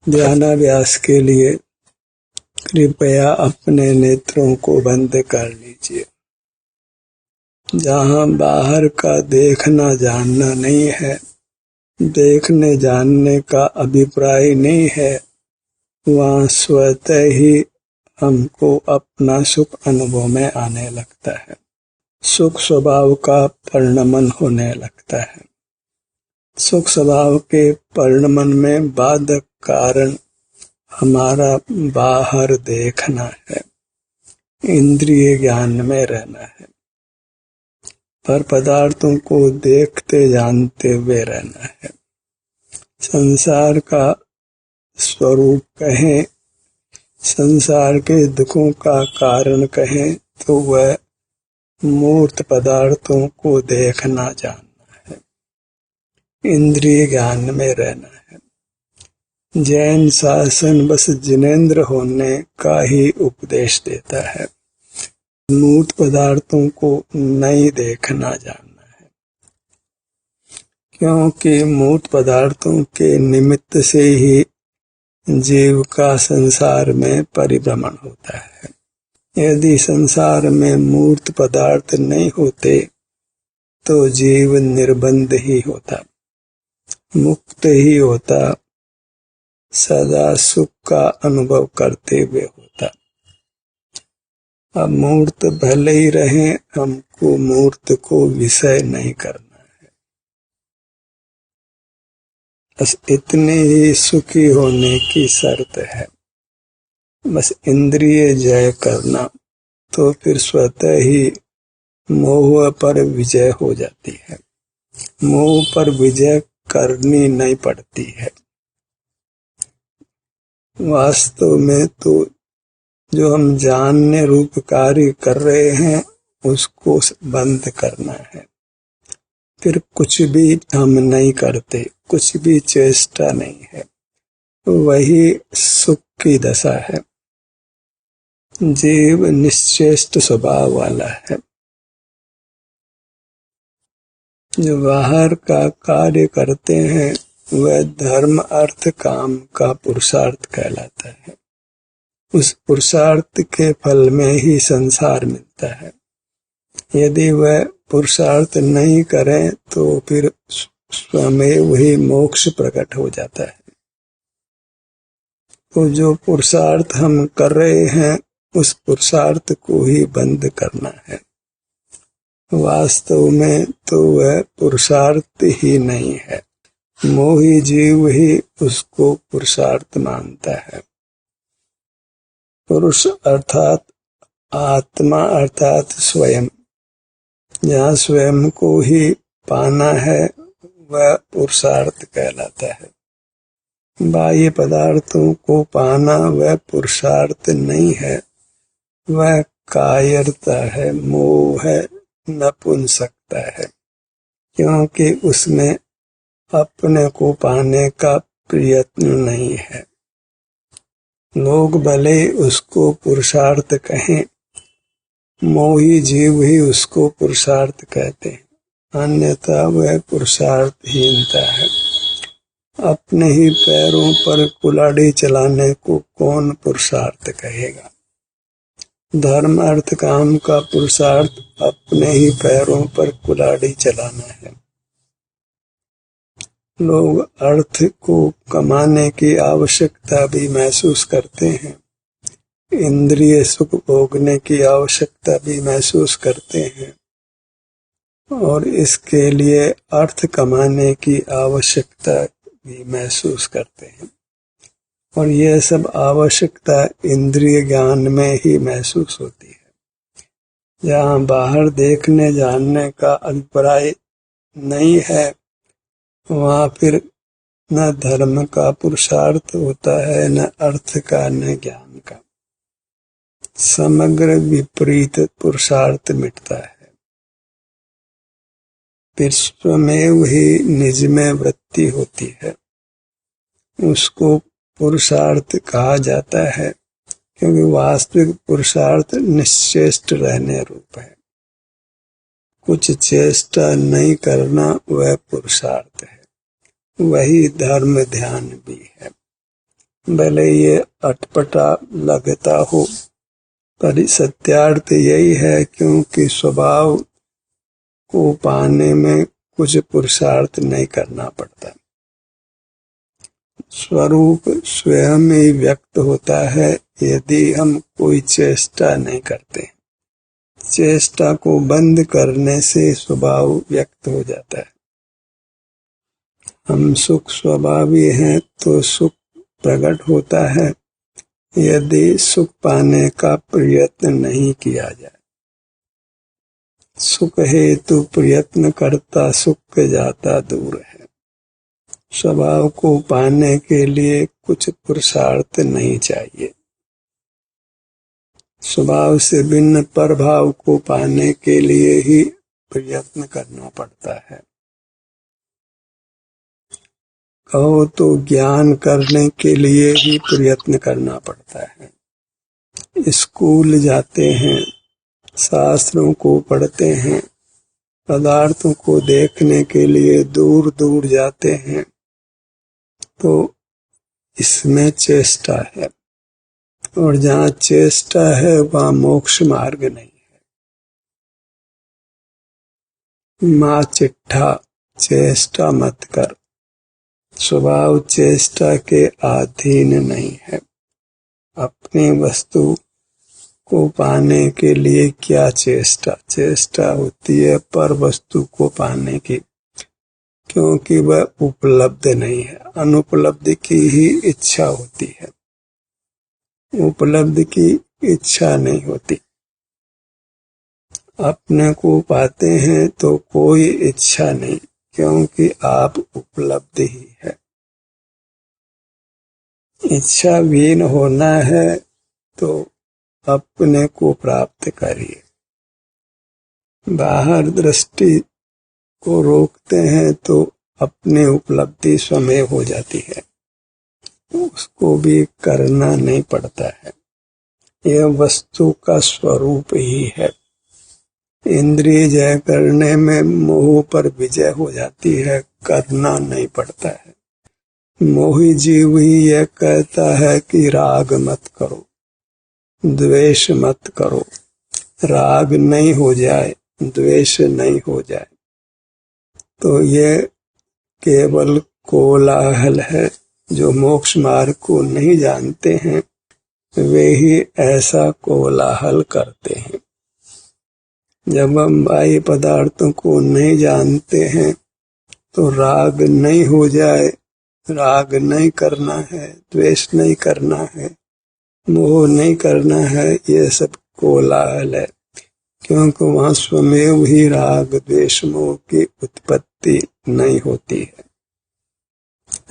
ध्यानाभ्यास के लिए कृपया अपने नेत्रों को बंद कर लीजिए। जहाँ बाहर का देखना जानना नहीं है, देखने जानने का अभिप्राय नहीं है, वहाँ स्वतः ही हमको अपना सुख अनुभव में आने लगता है। सुख स्वभाव का परिणमन होने लगता है। सुख स्वभाव के परिणमन में बाधक कारण हमारा बाहर देखना है, इंद्रिय ज्ञान में रहना है, पर पदार्थों को देखते जानते हुए रहना है। संसार का स्वरूप कहें, संसार के दुखों का कारण कहें तो वह मूर्त पदार्थों को देखना जानना है, इंद्रिय ज्ञान में रहना है। जैन शासन बस जिनेंद्र होने का ही उपदेश देता है, मूर्त पदार्थों को नहीं देखना जानना है, क्योंकि मूर्त पदार्थों के निमित्त से ही जीव का संसार में परिभ्रमण होता है। यदि संसार में मूर्त पदार्थ नहीं होते तो जीव निर्बंध ही होता, मुक्त ही होता, सदा सुख का अनुभव करते हुए होता। अब मूर्त भले ही रहे, हमको मूर्त को विषय नहीं करना है, बस इतने ही सुखी होने की शर्त है। बस इंद्रिय जय करना, तो फिर स्वतः ही मोह पर विजय हो जाती है। मोह पर विजय करनी नहीं पड़ती है। वास्तव में तो जो हम जानने रूप कार्य कर रहे हैं उसको बंद करना है। फिर कुछ भी हम नहीं करते, कुछ भी चेष्टा नहीं है, वही सुख की दशा है। जीव निश्चेष्ट स्वभाव वाला है। जो बाहर का कार्य करते हैं वह धर्म अर्थ काम का पुरुषार्थ कहलाता है। उस पुरुषार्थ के फल में ही संसार मिलता है। यदि वह पुरुषार्थ नहीं करें तो फिर स्वयं ही मोक्ष प्रकट हो जाता है। तो जो पुरुषार्थ हम कर रहे हैं उस पुरुषार्थ को ही बंद करना है। वास्तव में तो वह पुरुषार्थ ही नहीं है, मोही जीव ही उसको पुरुषार्थ मानता है। पुरुष अर्थात आत्मा अर्थात स्वयं, जहाँ स्वयं को ही पाना है वह पुरुषार्थ कहलाता है। बाह्य पदार्थों को पाना वह पुरुषार्थ नहीं है, वह कायरता है, मोह है, नपुंसकता है, क्योंकि उसमें अपने को पाने का प्रयत्न नहीं है। लोग भले उसको पुरुषार्थ कहें, मोही जीव ही उसको पुरुषार्थ कहते हैं, अन्यथा वह पुरुषार्थहीनता है। अपने ही पैरों पर कुल्हाड़ी चलाने को कौन पुरुषार्थ कहेगा। धर्म अर्थ काम का पुरुषार्थ अपने ही पैरों पर कुल्हाड़ी चलाना है। लोग अर्थ को कमाने की आवश्यकता भी महसूस करते हैं, इंद्रिय सुख भोगने की आवश्यकता भी महसूस करते हैं, और इसके लिए अर्थ कमाने की आवश्यकता भी महसूस करते हैं। और यह सब आवश्यकता इंद्रिय ज्ञान में ही महसूस होती है। जहाँ बाहर देखने जानने का अभिप्राय नहीं है, वहाँ फिर न धर्म का पुरुषार्थ होता है, न अर्थ का, न ज्ञान का। समग्र विपरीत पुरुषार्थ मिटता है। फिर स्वमेव ही निज में वृत्ति होती है, उसको पुरुषार्थ कहा जाता है, क्योंकि वास्तविक पुरुषार्थ निश्चेष्ट रहने रूप है। कुछ चेष्टा नहीं करना वह पुरुषार्थ है, वही धर्म ध्यान भी है। भले ये अटपटा लगता हो, पर सत्यार्थ यही है, क्योंकि स्वभाव को पाने में कुछ पुरुषार्थ नहीं करना पड़ता। स्वरूप स्वयं ही व्यक्त होता है यदि हम कोई चेष्टा नहीं करते। चेष्टा को बंद करने से स्वभाव व्यक्त हो जाता है। हम सुख स्वभावी हैं तो सुख प्रकट होता है यदि सुख पाने का प्रयत्न नहीं किया जाए। सुख हेतु प्रयत्न करता सुख जाता दूर है। स्वभाव को पाने के लिए कुछ पुरुषार्थ नहीं चाहिए। स्वभाव से भिन्न प्रभाव को पाने के लिए ही प्रयत्न करना पड़ता है। कहो तो ज्ञान करने के लिए ही प्रयत्न करना पड़ता है। स्कूल जाते हैं, शास्त्रों को पढ़ते हैं, पदार्थों को देखने के लिए दूर दूर जाते हैं, तो इसमें चेष्टा है। और जहाँ चेष्टा है वहाँ मोक्ष मार्ग नहीं है। माँ चिट्ठा चेष्टा मत कर। स्वभाव चेष्टा के अधीन नहीं है। अपनी वस्तु को पाने के लिए क्या चेष्टा? चेष्टा होती है पर वस्तु को पाने की, क्योंकि वह उपलब्ध नहीं है। अनुपलब्धि की ही इच्छा होती है, उपलब्धि की इच्छा नहीं होती। अपने को पाते हैं तो कोई इच्छा नहीं, क्योंकि आप उपलब्ध ही है। इच्छा विहीन होना है तो अपने को प्राप्त करिए। बाहर दृष्टि को रोकते हैं तो अपनी उपलब्धि स्वयं हो जाती है, उसको भी करना नहीं पड़ता है। यह वस्तु का स्वरूप ही है। इंद्रिय जय करने में मोह पर विजय हो जाती है, करना नहीं पड़ता है। मोही जीव ही यह कहता है कि राग मत करो, द्वेष मत करो। राग नहीं हो जाए, द्वेष नहीं हो जाए तो ये केवल कोलाहल है। जो मोक्ष मार्ग को नहीं जानते हैं वे ही ऐसा कोलाहल करते हैं। जब हम बाह्य पदार्थों को नहीं जानते हैं तो राग नहीं हो जाए, राग नहीं करना है, द्वेष नहीं करना है, मोह नहीं करना है, ये सब कोलाहल है। क्योंकि वहाँ स्वयं ही राग द्वेष मोह की उत्पत्ति नहीं होती है।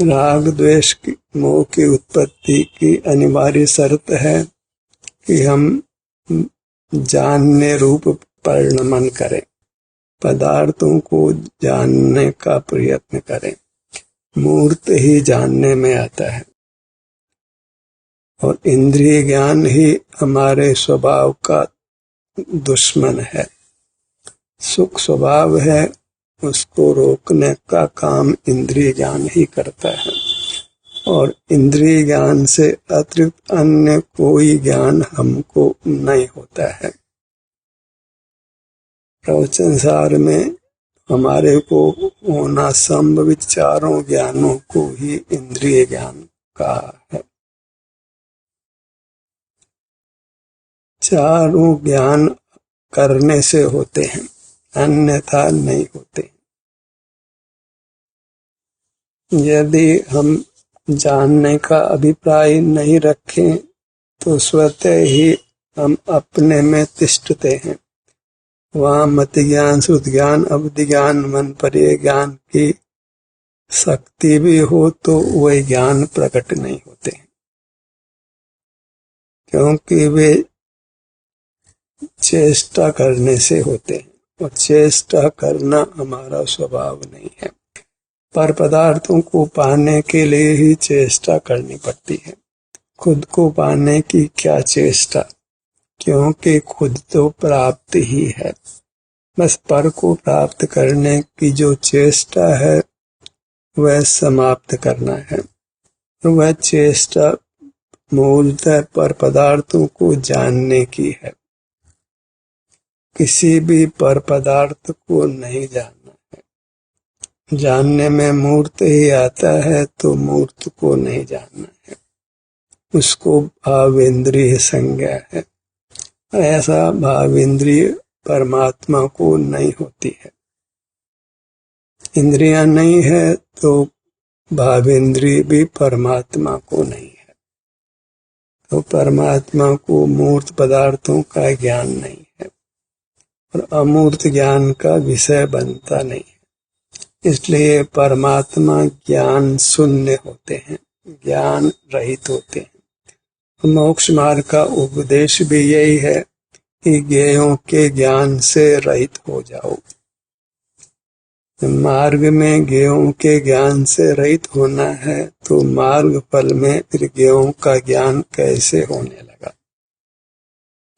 राग द्वेष की मोह की उत्पत्ति की अनिवार्य शर्त है कि हम जानने रूप परिणमन करें, पदार्थों को जानने का प्रयत्न करें। मूर्त ही जानने में आता है और इंद्रिय ज्ञान ही हमारे स्वभाव का दुश्मन है। सुख स्वभाव है, उसको रोकने का काम इंद्रिय ज्ञान ही करता है। और इंद्रिय ज्ञान से अतिरिक्त अन्य कोई ज्ञान हमको नहीं होता है। प्रवचन सार में हमारे को होना संभवित चारों ज्ञानों को ही इंद्रिय ज्ञान कहा है। चारों ज्ञान करने से होते हैं, अन्यथा नहीं होते। यदि हम जानने का अभिप्राय नहीं रखें तो स्वतः ही हम अपने में तिष्ठते हैं। वहाँ मत ज्ञान, श्रुत ज्ञान, अवधि ज्ञान, मन पर्य ज्ञान की शक्ति भी हो तो वह ज्ञान प्रकट नहीं होते, क्योंकि वे चेष्टा करने से होते हैं और चेष्टा करना हमारा स्वभाव नहीं है। पर पदार्थों को पाने के लिए ही चेष्टा करनी पड़ती है। खुद को पाने की क्या चेष्टा, क्योंकि खुद तो प्राप्त ही है। बस पर को प्राप्त करने की जो चेष्टा है वह समाप्त करना है। वह चेष्टा मूलतः पर पदार्थों को जानने की है। किसी भी पर पदार्थ को नहीं जानना है। जानने में मूर्त ही आता है तो मूर्त को नहीं जानना है, उसको भावेंद्रिय संज्ञा है। ऐसा भावेंद्रिय परमात्मा को नहीं होती है। इंद्रियां नहीं है तो भावेंद्रिय भी परमात्मा को नहीं है। तो परमात्मा को मूर्त पदार्थों का ज्ञान नहीं है और अमूर्त ज्ञान का विषय बनता नहीं है। इसलिए परमात्मा ज्ञान शून्य होते हैं, ज्ञान रहित होते हैं। मोक्ष मार्ग का उपदेश भी यही है कि ज्ञेयों के ज्ञान से रहित हो जाओ। मार्ग में ज्ञेयों के ज्ञान से रहित होना है तो मार्ग फल में फिर ज्ञेयों का ज्ञान कैसे होने लगा।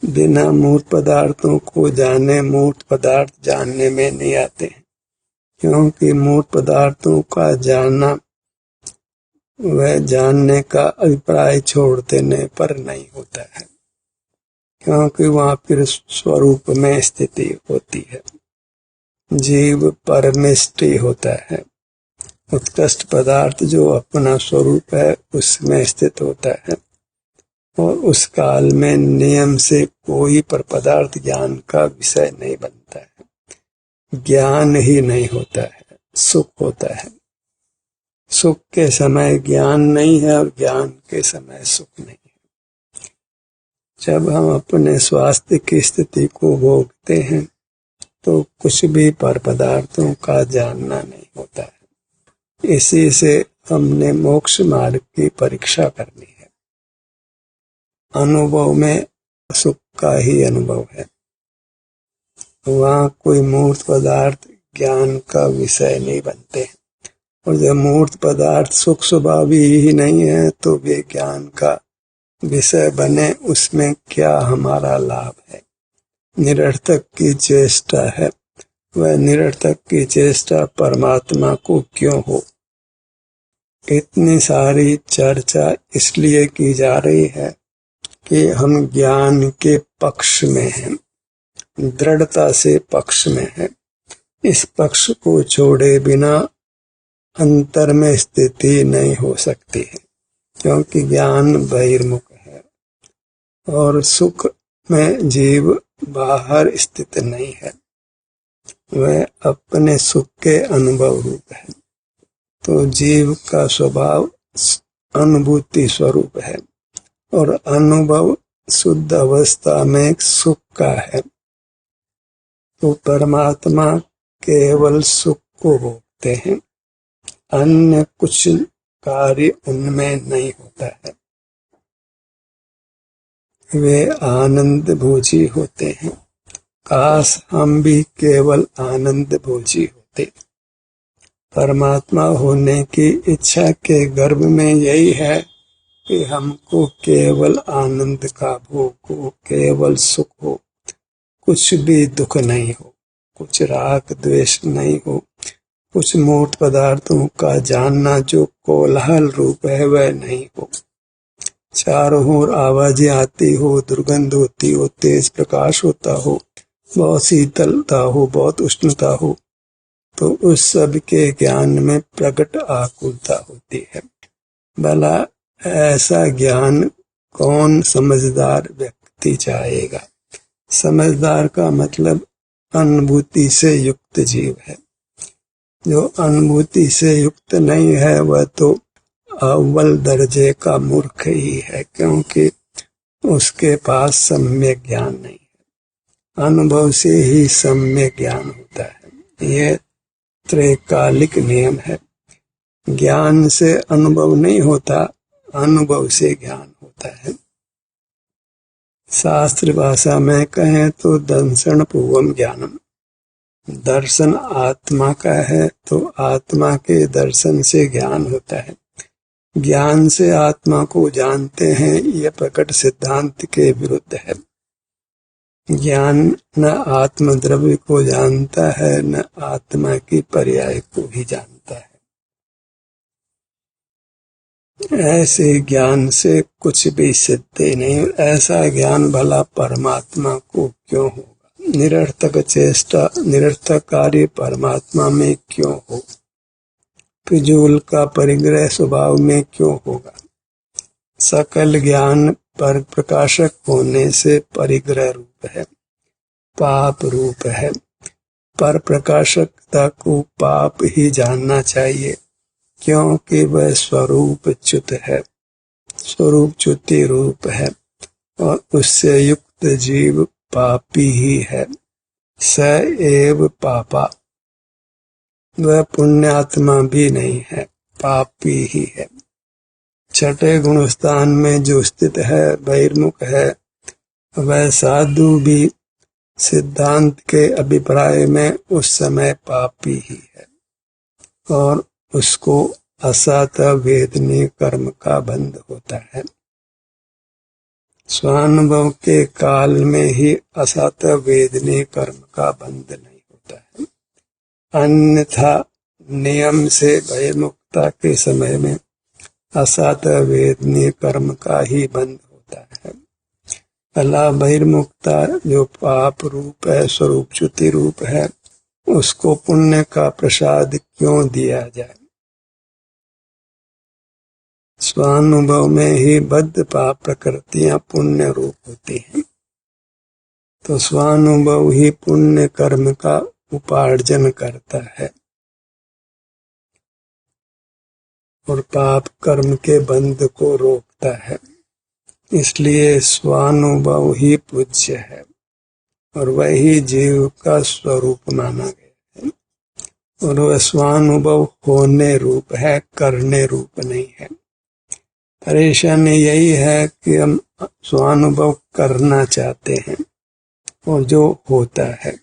बिना मूर्त पदार्थों को जाने मूर्त पदार्थ जानने में नहीं आते हैं, क्योंकि मूर्त पदार्थों का जानना वह जानने का अभिप्राय छोड़ देने पर नहीं होता है, क्योंकि वहां फिर स्वरूप में स्थिति होती है। जीव परनिष्ठि होता है। उत्कृष्ट पदार्थ जो अपना स्वरूप है उसमें स्थित होता है और उस काल में नियम से कोई पर पदार्थ ज्ञान का विषय नहीं बनता है। ज्ञान ही नहीं होता है, सुख होता है। सुख के समय ज्ञान नहीं है और ज्ञान के समय सुख नहीं है। जब हम अपने स्वास्थ्य की स्थिति को भोगते हैं तो कुछ भी पर पदार्थों का जानना नहीं होता है। इसी से हमने मोक्ष मार्ग की परीक्षा करनी है। अनुभव में सुख का ही अनुभव है, वहाँ कोई मूर्त पदार्थ ज्ञान का विषय नहीं बनते हैं। और जब मूर्त पदार्थ सुख स्वभावी ही नहीं है तो वे ज्ञान का विषय बने, उसमें क्या हमारा लाभ है। निरर्थक की चेष्टा है। वह निरर्थक की चेष्टा परमात्मा को क्यों हो। इतनी सारी चर्चा इसलिए की जा रही है कि हम ज्ञान के पक्ष में हैं, दृढ़ता से पक्ष में हैं। इस पक्ष को छोड़े बिना अंतर में स्थिति नहीं हो सकती है, क्योंकि ज्ञान बहिर्मुख है और सुख में जीव बाहर स्थित नहीं है, वह अपने सुख के अनुभव रूप है। तो जीव का स्वभाव अनुभूति स्वरूप है और अनुभव शुद्ध अवस्था में सुख का है। तो परमात्मा केवल सुख को भोगते हैं, अन्य कुछ कार्य उनमें नहीं होता है। वे आनंद भोजी होते हैं। काश हम भी केवल आनंद भोजी होते। परमात्मा होने की इच्छा के गर्भ में यही है कि हमको केवल आनंद का भोग हो, केवल सुख हो, कुछ भी दुख नहीं हो, कुछ राग द्वेष नहीं हो, कुछ मूर्त पदार्थों का जानना जो कोलाहल रूप है वह नहीं हो। चारों ओर आवाजें आती हो, दुर्गंध होती हो, तेज प्रकाश होता हो, बहुत शीतलता हो, बहुत उष्णता हो, तो उस सब के ज्ञान में प्रकट आकुलता होती है। भला ऐसा ज्ञान कौन समझदार व्यक्ति चाहेगा। समझदार का मतलब अनुभूति से युक्त जीव है। जो अनुभूति से युक्त नहीं है वह तो अव्वल दर्जे का मूर्ख ही है, क्योंकि उसके पास सम्यक ज्ञान नहीं है। अनुभव से ही सम्यक ज्ञान होता है। यह त्रैकालिक नियम है। ज्ञान से अनुभव नहीं होता, अनुभव से ज्ञान होता है। शास्त्र भाषा में कहें तो दर्शन पूर्वम ज्ञानम। दर्शन आत्मा का है तो आत्मा के दर्शन से ज्ञान होता है। ज्ञान से आत्मा को जानते हैं, यह प्रकट सिद्धांत के विरुद्ध है। ज्ञान न आत्म द्रव्य को जानता है, न आत्मा की पर्याय को भी जानता है। ऐसे ज्ञान से कुछ भी सिद्धि नहीं। ऐसा ज्ञान भला परमात्मा को क्यों होगा? निरर्थक चेष्टा, निरर्थक कार्य परमात्मा में क्यों हो? फिजूल का परिग्रह स्वभाव में क्यों होगा? सकल ज्ञान पर प्रकाशक होने से परिग्रह रूप है, पाप रूप है। पर प्रकाशकता को पाप ही जानना चाहिए, क्योंकि वह स्वरूप च्युत है, स्वरूप च्युति रूप है, और उससे युक्त जीव पापी ही है। स एव पापा, वह पुण्यात्मा भी नहीं है, पापी ही है। छठे गुणस्थान में जो स्थित है, बहिर्मुख है, वह साधु भी सिद्धांत के अभिप्राय में उस समय पापी ही है, और उसको असत वेदनीय कर्म का बंध होता है। स्वानुभव के काल में ही असत वेदनीय कर्म का बंध नहीं होता है, अन्यथा नियम से बहिर्मुखता के समय में असत वेदनीय कर्म का ही बंध होता है। कला बहिर्मुखता जो पाप रूप है, स्वरूप च्युति रूप है, उसको पुण्य का प्रसाद क्यों दिया जाए? स्वानुभव में ही बद्ध पाप प्रकृतियां पुण्य रूप होती हैं, तो स्वानुभव ही पुण्य कर्म का उपार्जन करता है और पाप कर्म के बंध को रोकता है। इसलिए स्वानुभव ही पूज्य है और वही जीव का स्वरूप माना गया है, और वह स्वानुभव होने रूप है, करने रूप नहीं है। परेशानी यही है कि हम स्वानुभव करना चाहते हैं और जो होता है,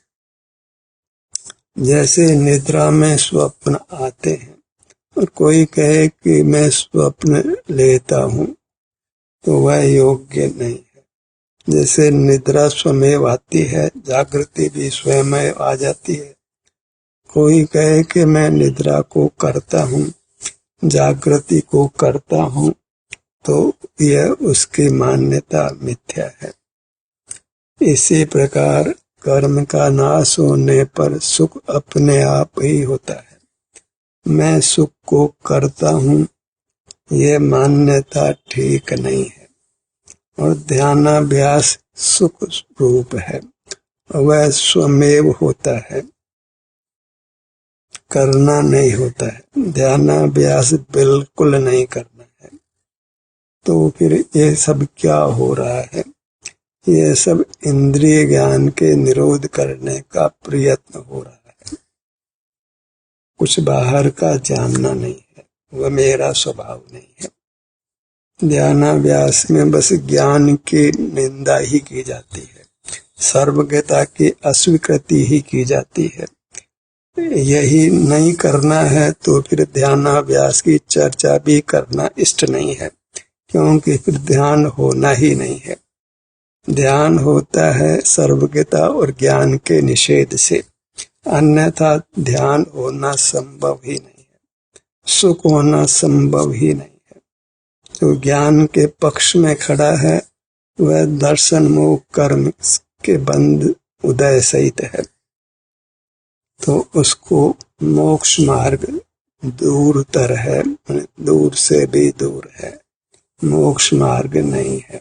जैसे निद्रा में स्वप्न आते हैं और कोई कहे कि मैं स्वप्न लेता हूँ, तो वह योग्य नहीं है। जैसे निद्रा स्वयं आती है, जागृति भी स्वयं आ जाती है। कोई कहे कि मैं निद्रा को करता हूँ, जागृति को करता हूँ, तो यह उसकी मान्यता मिथ्या है। इसी प्रकार कर्म का नाश होने पर सुख अपने आप ही होता है। मैं सुख को करता हूँ, ये मान्यता ठीक नहीं है। और ध्यानाभ्यास सुख रूप है, वह स्वमेव होता है, करना नहीं होता है। ध्यानाभ्यास बिल्कुल नहीं करना है, तो फिर ये सब क्या हो रहा है? ये सब इंद्रिय ज्ञान के निरोध करने का प्रयत्न हो रहा है। कुछ बाहर का जानना नहीं है, वह मेरा स्वभाव नहीं है। ध्यानाभ्यास में बस ज्ञान की निंदा ही की जाती है, सर्वज्ञता की अस्वीकृति ही की जाती है। यही नहीं करना है तो फिर ध्यानाभ्यास की चर्चा भी करना इष्ट नहीं है, क्योंकि फिर ध्यान होना ही नहीं है। ध्यान होता है सर्वज्ञता और ज्ञान के निषेध से, अन्यथा ध्यान होना संभव ही नहीं है, सुख होना संभव ही नहीं है। जो ज्ञान के पक्ष में खड़ा है, वह दर्शन मोह कर्म के बंध उदय सहित है, तो उसको मोक्ष मार्ग दूरतर है, दूर से भी दूर है, मोक्ष मार्ग नहीं है।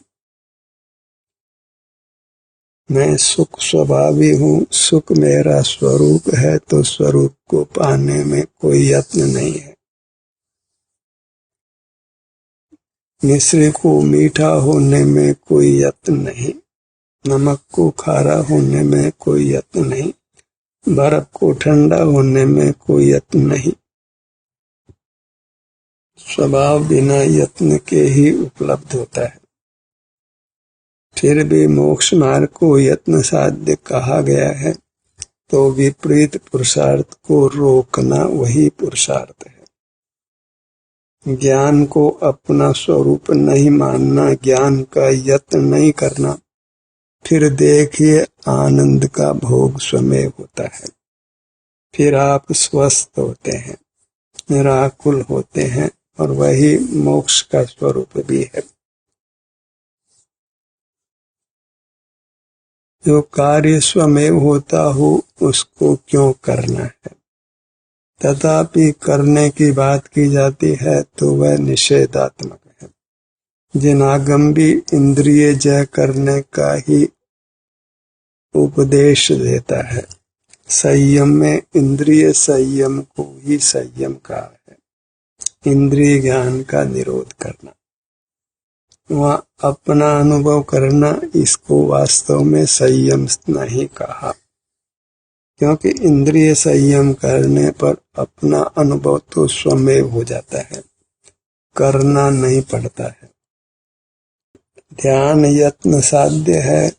मैं सुख स्वभावी हूँ, सुख मेरा स्वरूप है, तो स्वरूप को पाने में कोई यत्न नहीं है। मिश्री को मीठा होने में कोई यत्न नहीं, नमक को खारा होने में कोई यत्न नहीं, बर्फ को ठंडा होने में कोई यत्न नहीं। स्वभाव बिना यत्न के ही उपलब्ध होता है। फिर भी मोक्ष मार्ग को यत्न साध्य कहा गया है, तो विपरीत पुरुषार्थ को रोकना वही पुरुषार्थ है। ज्ञान को अपना स्वरूप नहीं मानना, ज्ञान का यत्न नहीं करना, फिर देखिए आनंद का भोग स्वयं होता है। फिर आप स्वस्थ होते हैं, निराकुल होते हैं, और वही मोक्ष का स्वरूप भी है। जो कार्य स्वमेव होता हो उसको क्यों करना है, तथापि करने की बात की जाती है तो वह निषेधात्मक है। जिनागम भी इंद्रिय जय करने का ही उपदेश देता है। संयम में इंद्रिय संयम को ही संयम कहा है। इंद्रिय ज्ञान का निरोध करना, वहाँ अपना अनुभव करना, इसको वास्तव में संयम नहीं कहा, क्योंकि इंद्रिय संयम करने पर अपना अनुभव तो स्वमेव हो जाता है, करना नहीं पड़ता है। ध्यान यत्न साध्य है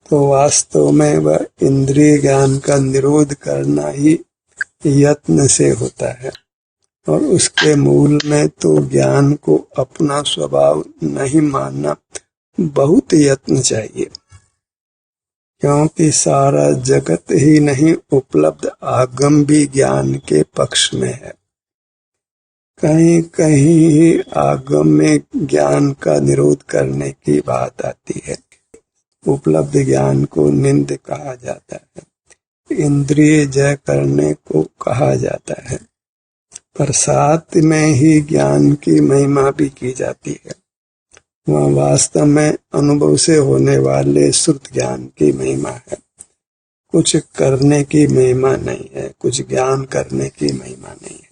तो वास्तव में वह इंद्रिय ज्ञान का निरोध करना ही यत्न से होता है, और उसके मूल में तो ज्ञान को अपना स्वभाव नहीं मानना बहुत यत्न चाहिए, क्योंकि सारा जगत ही नहीं उपलब्ध आगम भी ज्ञान के पक्ष में है। कहीं कहीं ही आगम में ज्ञान का निरोध करने की बात आती है। उपलब्ध ज्ञान को निंद कहा जाता है, इंद्रिय जय करने को कहा जाता है, पर साथ में ही ज्ञान की महिमा भी की जाती है। वह वास्तव में अनुभव से होने वाले शुद्ध ज्ञान की महिमा है, कुछ करने की महिमा नहीं है, कुछ ज्ञान करने की महिमा नहीं है।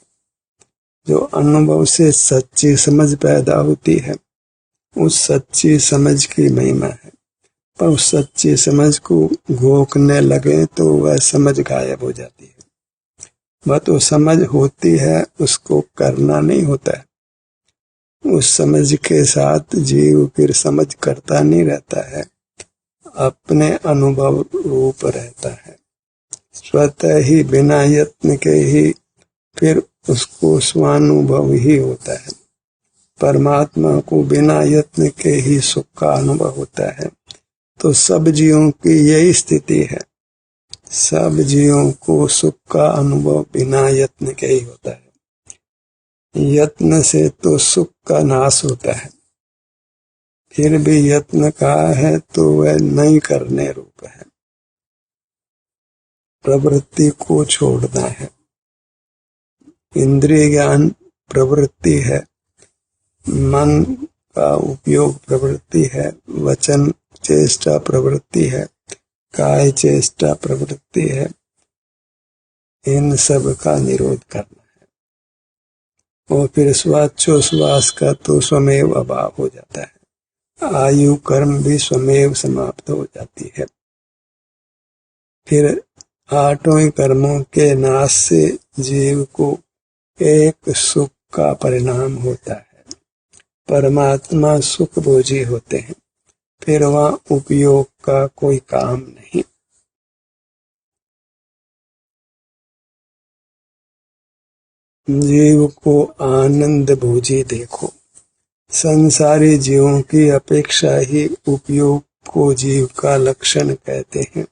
जो अनुभव से सच्ची समझ पैदा होती है, उस सच्ची समझ की महिमा है, पर उस सच्ची समझ को घोंकने लगे तो वह समझ गायब हो जाती है। वह तो समझ होती है, उसको करना नहीं होता है। उस समझ के साथ जीव फिर समझ करता नहीं रहता है, अपने अनुभव रूप रहता है। स्वतः ही बिना यत्न के ही फिर उसको स्वानुभव ही होता है। परमात्मा को बिना यत्न के ही सुख का अनुभव होता है। तो सब जीवों की यही स्थिति है, सब जीवों को सुख का अनुभव बिना यत्न के ही होता है। यत्न से तो सुख का नाश होता है, फिर भी यत्न कहा है तो वह नहीं करने रूप है, प्रवृत्ति को छोड़ना है। इंद्रिय ज्ञान प्रवृत्ति है, मन का उपयोग प्रवृत्ति है, वचन चेष्टा प्रवृत्ति है, काय चेष्टा प्रवृत्ति है। इन सब का निरोध करना है, और फिर स्वाचोश्वास का तो स्वमेव अभाव हो जाता है। आयु कर्म भी स्वमेव समाप्त हो जाती है। फिर आठों ही कर्मों के नाश से जीव को एक सुख का परिणाम होता है। परमात्मा सुख भोजी होते हैं, फिर वहाँ उपयोग का कोई काम नहीं। जीव को आनंद भोजी देखो। संसारी जीवों की अपेक्षा ही उपयोग को जीव का लक्षण कहते हैं।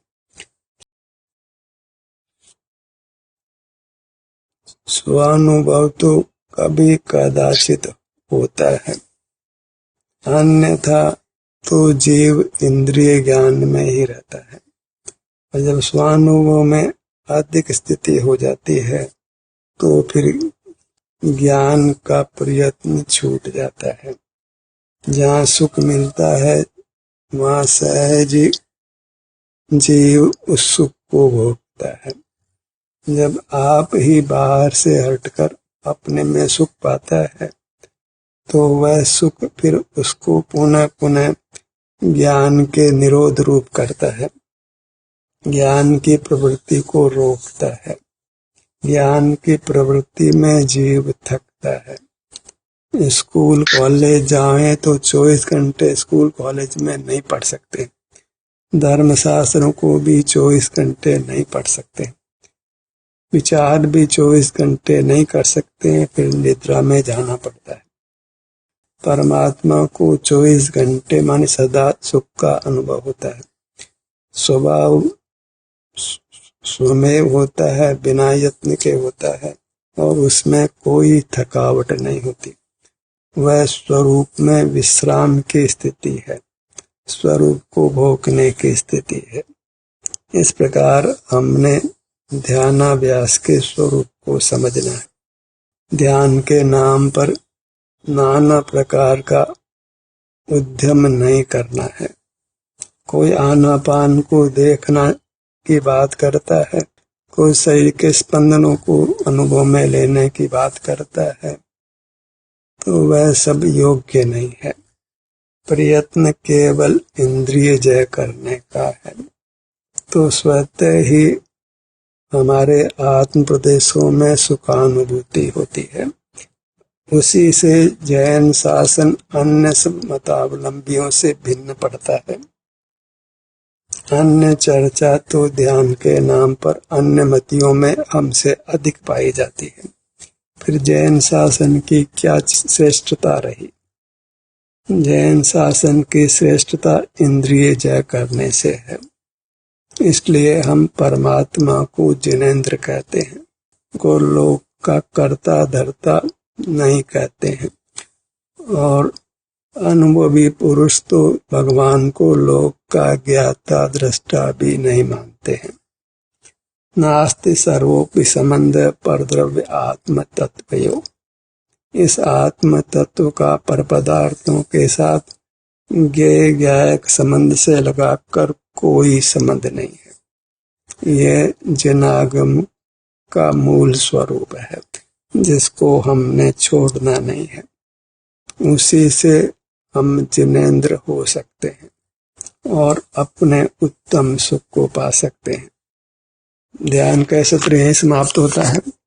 स्वानुभव तो कभी कदाचित होता है, अन्यथा तो जीव इंद्रिय ज्ञान में ही रहता है। और जब स्वानुभव में अधिक स्थिति हो जाती है तो फिर ज्ञान का प्रयत्न छूट जाता है। जहाँ सुख मिलता है वहाँ सहज जीव उस सुख को भोगता है। जब आप ही बाहर से हटकर अपने में सुख पाता है तो वह सुख फिर उसको पुनः पुनः ज्ञान के निरोध रूप करता है, ज्ञान की प्रवृत्ति को रोकता है। ज्ञान की प्रवृत्ति में जीव थकता है। स्कूल कॉलेज जाएं तो 24 घंटे स्कूल कॉलेज में नहीं पढ़ सकते, धर्मशास्त्रों को भी 24 घंटे नहीं पढ़ सकते, विचार भी 24 घंटे नहीं कर सकते हैं, फिर निद्रा में जाना पड़ता है। परमात्मा को 24 घंटे माने सदा सुख का अनुभव होता है। स्वभाव स्वमेव होता है, बिना यत्न के होता है, और उसमें कोई थकावट नहीं होती। वह स्वरूप में विश्राम की स्थिति है, स्वरूप को भोगने की स्थिति है। इस प्रकार हमने ध्यानाभ्यास के स्वरूप को समझना है। ध्यान के नाम पर नाना प्रकार का उद्यम नहीं करना है। कोई आनापान को देखना की बात करता है, कोई शरीर के स्पंदनों को अनुभव में लेने की बात करता है, तो वह सब योग्य नहीं है। प्रयत्न केवल इंद्रिय जय करने का है, तो स्वतः ही हमारे आत्म प्रदेशों में सुखानुभूति होती है। उसी से जैन शासन अन्य सब मतावलंबियों से भिन्न पड़ता है। अन्य चर्चा तो ध्यान के नाम पर अन्य मतियों में हमसे अधिक पाई जाती है। फिर जैन शासन की क्या श्रेष्ठता रही? जैन शासन की श्रेष्ठता इंद्रिय जय करने से है। इसलिए हम परमात्मा को जिनेंद्र कहते हैं, को लोक का कर्ता धर्ता नहीं कहते हैं, और अनुभवी पुरुष तो भगवान को लोक का ज्ञाता दृष्टा भी नहीं मानते हैं। नास्ति सर्वोपि संबंध परद्रव्य आत्म तत्वयो। इस आत्म तत्व का पर पदार्थों के साथ ज्ञेय ज्ञायक संबंध से लगाकर कोई संबंध नहीं है। यह जिनागम का मूल स्वरूप है, जिसको हमने छोड़ना नहीं है। उसी से हम जिनेंद्र हो सकते हैं और अपने उत्तम सुख को पा सकते हैं। ध्यान का सत्र यहीं समाप्त होता है।